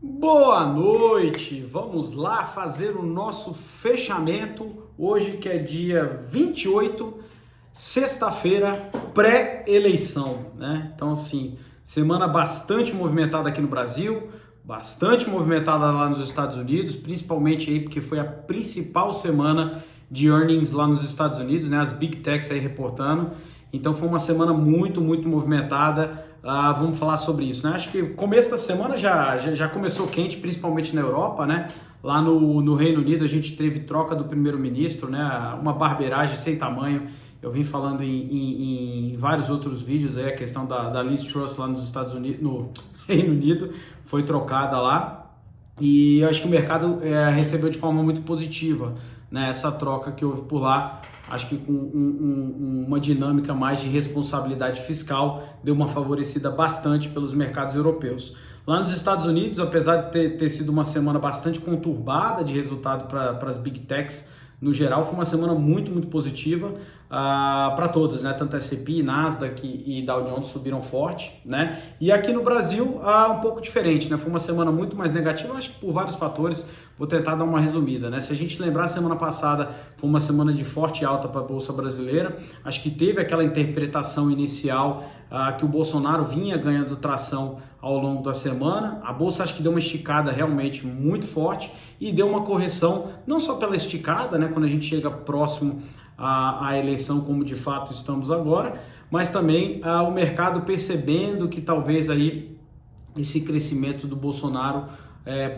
Boa noite! Vamos lá fazer o nosso fechamento hoje, que é dia 28, sexta-feira, pré-eleição, né? Então, assim, semana bastante movimentada aqui no Brasil, bastante movimentada lá nos Estados Unidos, principalmente aí porque foi a principal semana de earnings lá nos Estados Unidos, né? As Big Techs aí reportando. Então, foi uma semana muito movimentada. Vamos falar sobre isso, né? Acho que o começo da semana já começou quente, principalmente na Europa, né? Lá no Reino Unido a gente teve troca do primeiro-ministro, né? Uma barbeiragem sem tamanho. Eu vim falando em vários outros vídeos aí, a questão da Liz Truss lá nos Estados Unidos, no Reino Unido, foi trocada lá. E eu acho que o mercado recebeu de forma muito positiva, né, essa troca que houve por lá. Acho que com uma dinâmica mais de responsabilidade fiscal deu uma favorecida bastante pelos mercados europeus. Lá nos Estados Unidos, apesar de ter sido uma semana bastante conturbada de resultado para as Big Techs, no geral, foi uma semana muito positiva para todas, né? Tanto S&P, Nasdaq e Dow Jones subiram forte, né? E aqui no Brasil, um pouco diferente, né? Foi uma semana muito mais negativa, acho que por vários fatores. Vou tentar dar uma resumida, né? Se a gente lembrar, a semana passada foi uma semana de forte alta para a Bolsa Brasileira. Acho que teve aquela interpretação inicial que o Bolsonaro vinha ganhando tração ao longo da semana. A Bolsa acho que deu uma esticada realmente muito forte e deu uma correção, não só pela esticada, né? Quando a gente chega próximo à eleição, como de fato estamos agora, mas também o mercado percebendo que talvez aí esse crescimento do Bolsonaro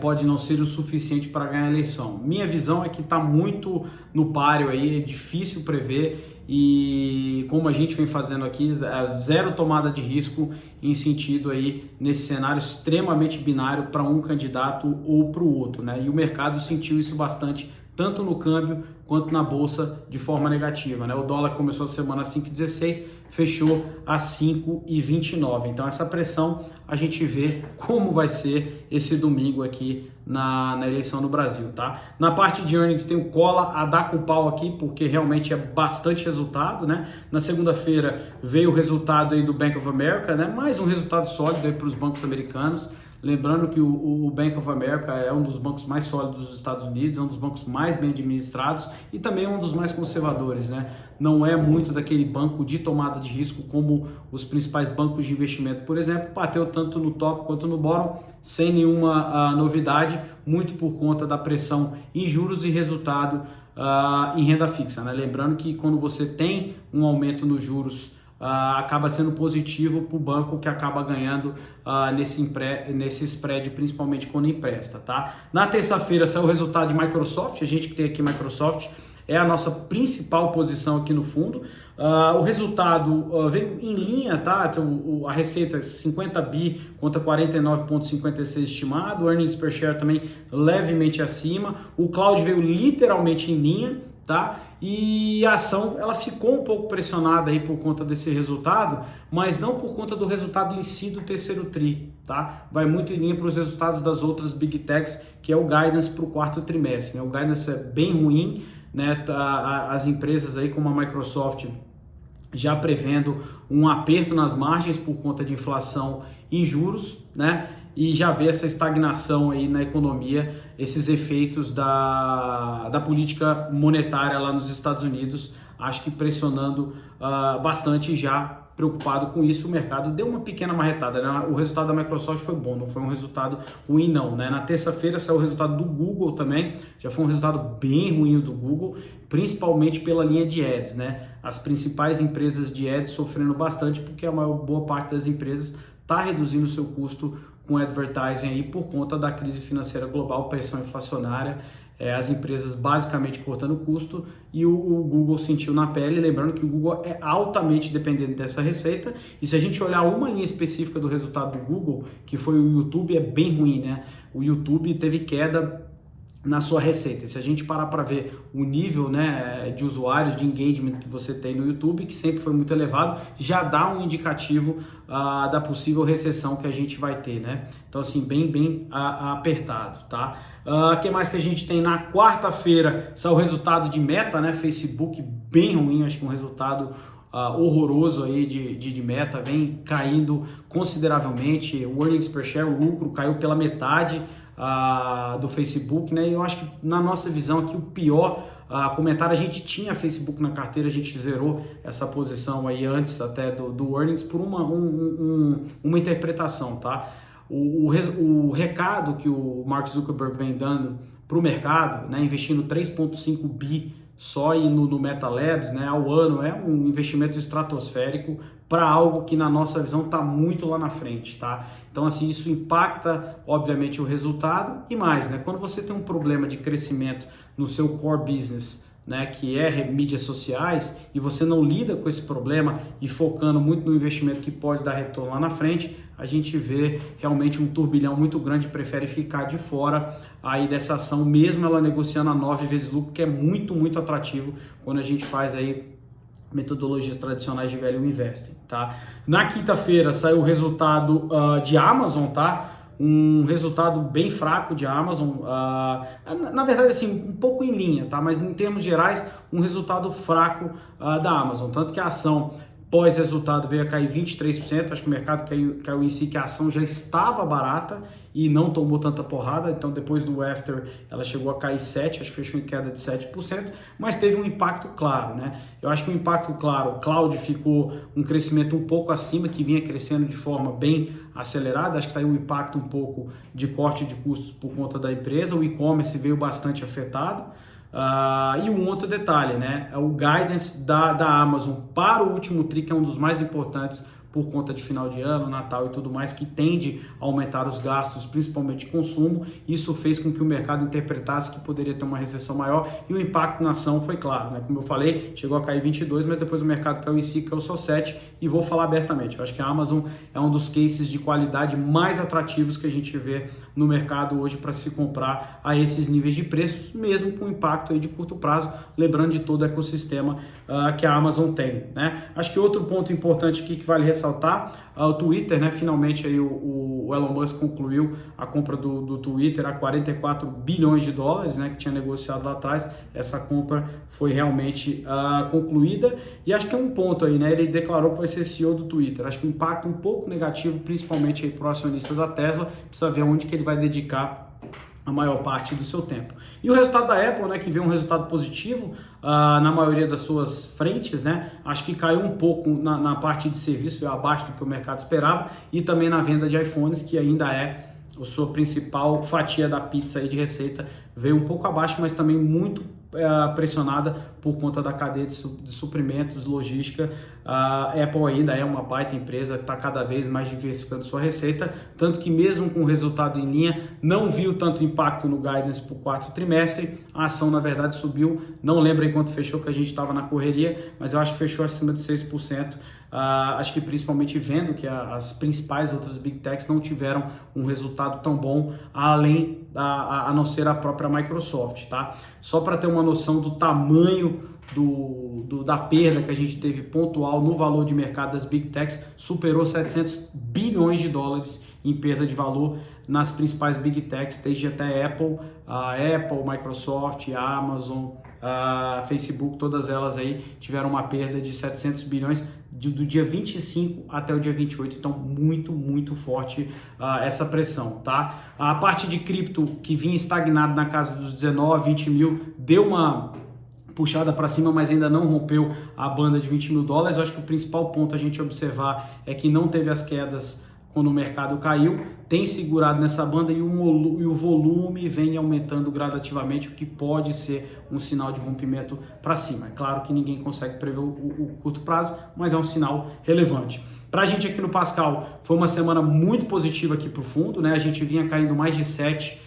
pode não ser o suficiente para ganhar a eleição. Minha visão é que está muito no páreo aí, é difícil prever, e como a gente vem fazendo aqui, zero tomada de risco em sentido aí nesse cenário extremamente binário para um candidato ou para o outro, né? E o mercado sentiu isso bastante, tanto no câmbio quanto na bolsa, de forma negativa, né? O dólar começou a semana a 5,16, fechou a 5,29. Então essa pressão a gente vê como vai ser esse domingo aqui na eleição no Brasil, tá? Na parte de earnings tem o cola a dar com pau aqui, porque realmente é bastante resultado, né? Na segunda-feira veio o resultado aí do Bank of America, né? Mais um resultado sólido aí para os bancos americanos. Lembrando que o Bank of America é um dos bancos mais sólidos dos Estados Unidos, é um dos bancos mais bem administrados e também é um dos mais conservadores, né? Não é muito daquele banco de tomada de risco como os principais bancos de investimento, por exemplo, bateu tanto no top quanto no bottom, sem nenhuma novidade, muito por conta da pressão em juros e resultado em renda fixa, né? Lembrando que quando você tem um aumento nos juros, acaba sendo positivo para o banco, que acaba ganhando nesse spread, principalmente quando empresta, tá? Na terça-feira saiu o resultado de Microsoft. A gente que tem aqui Microsoft é a nossa principal posição aqui no fundo. O resultado veio em linha, tá? Então, a receita 50 bi contra 49,56 estimado, o earnings per share também levemente acima, o cloud veio literalmente em linha, tá? E a ação ela ficou um pouco pressionada aí por conta desse resultado, mas não por conta do resultado em si do terceiro tri, tá? Vai muito em linha para os resultados das outras Big Techs, que é o guidance para o quarto trimestre, né? O guidance é bem ruim, né? As empresas aí como a Microsoft já prevendo um aperto nas margens por conta de inflação em juros, né? E já vê essa estagnação aí na economia, esses efeitos da política monetária lá nos Estados Unidos, acho que pressionando bastante, já preocupado com isso, o mercado deu uma pequena marretada, né? O resultado da Microsoft foi bom, não foi um resultado ruim não, né? Na terça-feira saiu o resultado do Google também, já foi um resultado bem ruim do Google, principalmente pela linha de ads, né? As principais empresas de ads sofrendo bastante, porque a maior boa parte das empresas está reduzindo o seu custo com advertising aí por conta da crise financeira global, pressão inflacionária, as empresas basicamente cortando custo, e o Google sentiu na pele. Lembrando que o Google é altamente dependente dessa receita, e se a gente olhar uma linha específica do resultado do Google, que foi o YouTube, é bem ruim, né? O YouTube teve queda na sua receita. Se a gente parar para ver o nível, né, de usuários, de engagement que você tem no YouTube, que sempre foi muito elevado, já dá um indicativo da possível recessão que a gente vai ter, né? Então, assim, bem apertado, tá? O que mais que a gente tem? Na quarta-feira saiu o resultado de Meta, né? Facebook bem ruim, acho que um resultado horroroso aí de meta, vem caindo consideravelmente. O earnings per share, o lucro, caiu pela metade do Facebook, né? E eu acho que na nossa visão aqui o pior comentário, a gente tinha Facebook na carteira, a gente zerou essa posição aí antes até do earnings por uma interpretação, tá? O recado que o Mark Zuckerberg vem dando para o mercado, né, investindo 3,5 bi só no Meta Labs, né, ao ano, é um investimento estratosférico para algo que na nossa visão está muito lá na frente, tá? Então assim, isso impacta obviamente o resultado e mais, né? Quando você tem um problema de crescimento no seu core business, né, que é mídias sociais, e você não lida com esse problema e focando muito no investimento que pode dar retorno lá na frente, a gente vê realmente um turbilhão muito grande, prefere ficar de fora aí dessa ação, mesmo ela negociando a 9 vezes lucro, que é muito, muito atrativo quando a gente faz aí metodologias tradicionais de value investing, tá? Na quinta-feira saiu o resultado de Amazon, tá? Um resultado bem fraco de Amazon, na verdade assim, um pouco em linha, tá? Mas em termos gerais, um resultado fraco da Amazon, tanto que a ação pós-resultado veio a cair 23%, acho que o mercado caiu em si, que a ação já estava barata e não tomou tanta porrada, então depois do after ela chegou a cair 7%, acho que fechou em queda de 7%, mas teve um impacto claro, né? Eu acho que o impacto claro, o cloud ficou um crescimento um pouco acima, que vinha crescendo de forma bem acelerada, acho que está aí um impacto um pouco de corte de custos por conta da empresa, o e-commerce veio bastante afetado. E um outro detalhe, né? O guidance da Amazon para o último tri, que é um dos mais importantes por conta de final de ano, Natal e tudo mais, que tende a aumentar os gastos, principalmente de consumo. Isso fez com que o mercado interpretasse que poderia ter uma recessão maior e o impacto na ação foi claro, né? Como eu falei, chegou a cair 22, mas depois o mercado caiu em si, caiu só 7, e vou falar abertamente, eu acho que a Amazon é um dos cases de qualidade mais atrativos que a gente vê no mercado hoje para se comprar a esses níveis de preços, mesmo com impacto aí de curto prazo, lembrando de todo o ecossistema que a Amazon tem, né? Acho que outro ponto importante aqui que vale ressaltar, o Twitter, né? Finalmente aí o Elon Musk concluiu a compra do Twitter a 44 bilhões de dólares, né? Que tinha negociado lá atrás. Essa compra foi realmente concluída, e acho que é um ponto aí, né? Ele declarou que vai ser CEO do Twitter. Acho que o impacto um pouco negativo, principalmente aí para o acionista da Tesla, precisa ver onde que ele vai dedicar a maior parte do seu tempo. E o resultado da Apple, né, que veio um resultado positivo na maioria das suas frentes, né, acho que caiu um pouco na parte de serviço, veio abaixo do que o mercado esperava, e também na venda de iPhones, que ainda é a sua principal fatia da pizza aí de receita, veio um pouco abaixo, mas também muito pressionada por conta da cadeia de suprimentos, logística. A Apple ainda é uma baita empresa que está cada vez mais diversificando sua receita, tanto que mesmo com o resultado em linha, não viu tanto impacto no guidance para o quarto trimestre. A ação, na verdade, subiu, não lembro em quanto fechou, que a gente estava na correria, mas eu acho que fechou acima de 6%. Acho que principalmente vendo que as principais outras Big Techs não tiveram um resultado tão bom, além a não ser a própria Microsoft, tá? Só para ter uma noção do tamanho da perda que a gente teve pontual no valor de mercado das Big Techs, superou 700 bilhões de dólares em perda de valor nas principais Big Techs, desde até Apple, Microsoft, Amazon, Facebook, todas elas aí tiveram uma perda de 700 bilhões do dia 25 até o dia 28, então muito, muito forte essa pressão, tá? A parte de cripto, que vinha estagnado na casa dos 19, 20 mil, deu uma puxada para cima, mas ainda não rompeu a banda de 20 mil dólares. Eu acho que o principal ponto a gente observar é que não teve as quedas quando o mercado caiu, tem segurado nessa banda, e o volume vem aumentando gradativamente, o que pode ser um sinal de rompimento para cima. É claro que ninguém consegue prever o curto prazo, mas é um sinal relevante. Para a gente aqui no Pascal, foi uma semana muito positiva aqui para o fundo, né? A gente vinha caindo mais de 7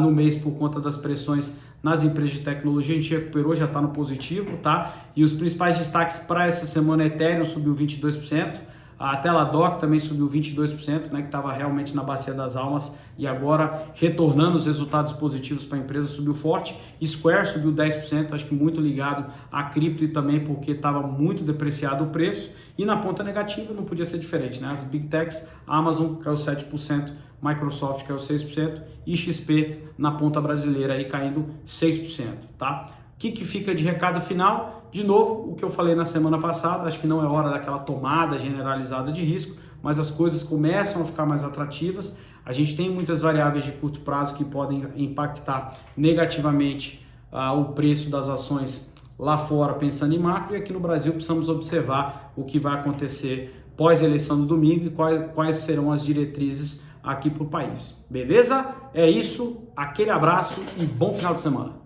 no mês por conta das pressões nas empresas de tecnologia, a gente recuperou, já está no positivo, tá? E os principais destaques para essa semana: Ethereum subiu 22%, a Teladoc também subiu 22%, né, que estava realmente na bacia das almas e agora retornando os resultados positivos para a empresa, subiu forte. Square subiu 10%, acho que muito ligado a cripto e também porque estava muito depreciado o preço. E na ponta negativa não podia ser diferente, né? As Big Techs, Amazon caiu 7%, Microsoft caiu 6% e XP na ponta brasileira aí caindo 6%, tá? O que fica de recado final? De novo, o que eu falei na semana passada, acho que não é hora daquela tomada generalizada de risco, mas as coisas começam a ficar mais atrativas. A gente tem muitas variáveis de curto prazo que podem impactar negativamente o preço das ações lá fora, pensando em macro, e aqui no Brasil precisamos observar o que vai acontecer pós-eleição do domingo e quais serão as diretrizes aqui para o país. Beleza? É isso, aquele abraço e bom final de semana.